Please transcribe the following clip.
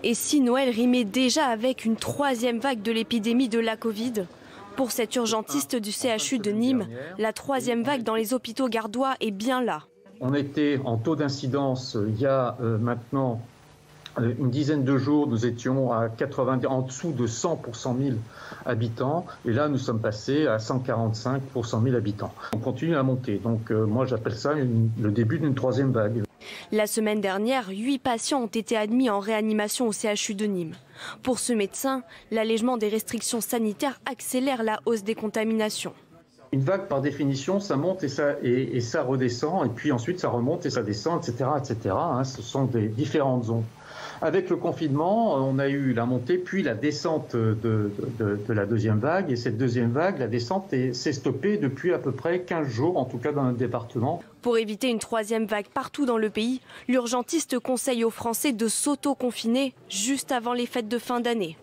Et si Noël rimait déjà avec une troisième vague de l'épidémie de la Covid? Pour cet urgentiste du CHU de Nîmes, la troisième vague dans les hôpitaux gardois est bien là. On était en taux d'incidence il y a maintenant une dizaine de jours, nous étions à 80, en dessous de 100 pour 100 000 habitants. Et là, nous sommes passés à 145 pour 100 000 habitants. On continue à monter. Donc moi, j'appelle ça le début d'une troisième vague. La semaine dernière, 8 patients ont été admis en réanimation au CHU de Nîmes. Pour ce médecin, l'allègement des restrictions sanitaires accélère la hausse des contaminations. Une vague, par définition, ça monte et ça redescend, et puis ensuite ça remonte et ça descend, etc. etc. Ce sont des différentes zones. Avec le confinement, on a eu la montée puis la descente de la deuxième vague. Et cette deuxième vague, la descente s'est stoppée depuis à peu près 15 jours, en tout cas dans notre département. Pour éviter une troisième vague partout dans le pays, l'urgentiste conseille aux Français de s'auto-confiner juste avant les fêtes de fin d'année.